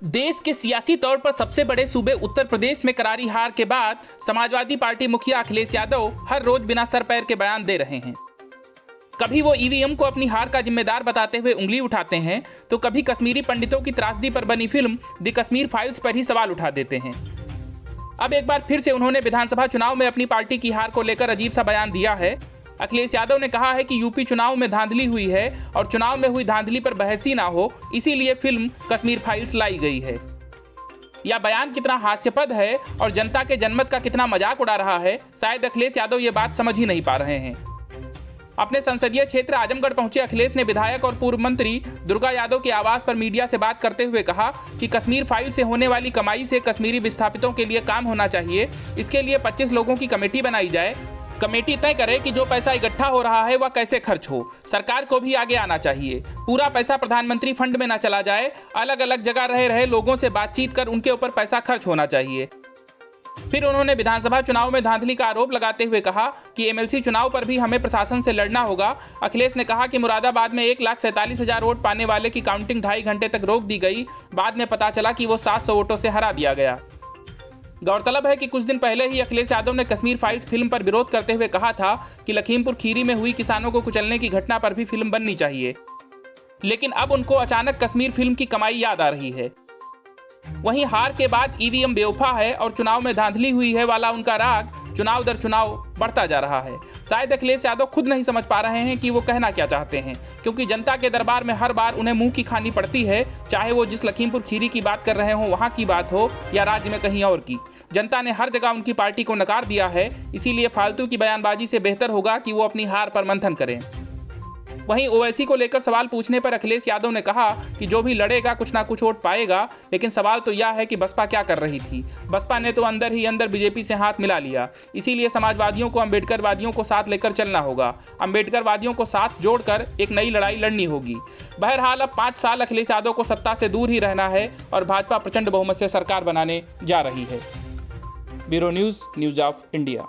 देश के सियासी तौर पर सबसे बड़े सूबे उत्तर प्रदेश में करारी हार के बाद समाजवादी पार्टी मुखिया अखिलेश यादव हर रोज बिना सर पैर के बयान दे रहे हैं। कभी वो ईवीएम को अपनी हार का जिम्मेदार बताते हुए उंगली उठाते हैं, तो कभी कश्मीरी पंडितों की त्रासदी पर बनी फिल्म द कश्मीर फाइल्स पर ही सवाल उठा देते हैं। अब एक बार फिर से उन्होंने विधानसभा चुनाव में अपनी पार्टी की हार को लेकर अजीब सा बयान दिया है। अखिलेश यादव ने कहा है कि यूपी चुनाव में धांधली हुई है और चुनाव में हुई धांधली पर बहस ही ना हो, इसीलिए फिल्म कश्मीर फाइल्स लाई गई है। यह बयान कितना हास्यपद है और जनता के जनमत का कितना मजाक उड़ा रहा है, शायद अखिलेश यादव ये बात समझ ही नहीं पा रहे हैं। अपने संसदीय क्षेत्र आजमगढ़ पहुंचे अखिलेश ने विधायक और पूर्व मंत्री दुर्गा यादव के आवास पर मीडिया से बात करते हुए कहा कि कश्मीर फाइल से होने वाली कमाई से कश्मीरी विस्थापितों के लिए काम होना चाहिए। इसके लिए 25 लोगों की कमेटी बनाई जाए। कमेटी तय करे कि जो पैसा इकट्ठा हो रहा है वह कैसे खर्च हो। सरकार को भी आगे आना चाहिए। पूरा पैसा प्रधानमंत्री फंड में ना चला जाए। अलग अलग जगह रह रहे लोगों से बातचीत कर उनके ऊपर पैसा खर्च होना चाहिए। फिर उन्होंने विधानसभा चुनाव में धांधली का आरोप लगाते हुए कहा कि एमएलसी चुनाव पर भी हमें प्रशासन से लड़ना होगा। अखिलेश ने कहा कि मुरादाबाद में 1,47,000 वोट पाने वाले की काउंटिंग 2.5 घंटे तक रोक दी गई। बाद में पता चला कि वो 700 वोटों से हरा दिया गया। गौरतलब है कि कुछ दिन पहले ही अखिलेश यादव ने कश्मीर फाइल्स फिल्म पर विरोध करते हुए कहा था कि लखीमपुर खीरी में हुई किसानों को कुचलने की घटना पर भी फिल्म बननी चाहिए। लेकिन अब उनको अचानक कश्मीर फिल्म की कमाई याद आ रही है। वहीं हार के बाद ईवीएम बेवफा है और चुनाव में धांधली हुई है वाला उनका राग चुनाव दर चुनाव बढ़ता जा रहा है। शायद अखिलेश यादव खुद नहीं समझ पा रहे हैं कि वो कहना क्या चाहते हैं, क्योंकि जनता के दरबार में हर बार उन्हें मुंह की खानी पड़ती है, चाहे वो जिस लखीमपुर खीरी की बात कर रहे हो वहां की बात हो या राज्य में कहीं और की। जनता ने हर जगह उनकी पार्टी को नकार दिया है। इसीलिए फालतू की बयानबाजी से बेहतर होगा कि वो अपनी हार पर मंथन करें। वहीं ओवैसी को लेकर सवाल पूछने पर अखिलेश यादव ने कहा कि जो भी लड़ेगा कुछ ना कुछ वोट पाएगा, लेकिन सवाल तो यह है कि बसपा क्या कर रही थी। बसपा ने तो अंदर ही अंदर बीजेपी से हाथ मिला लिया। इसीलिए समाजवादियों को अम्बेडकरवादियों को साथ लेकर चलना होगा। अम्बेडकरवादियों को साथ जोड़कर एक नई लड़ाई लड़नी होगी। बहरहाल अब 5 साल अखिलेश यादव को सत्ता से दूर ही रहना है और भाजपा प्रचंड बहुमत से सरकार बनाने जा रही है। Bureau news of India.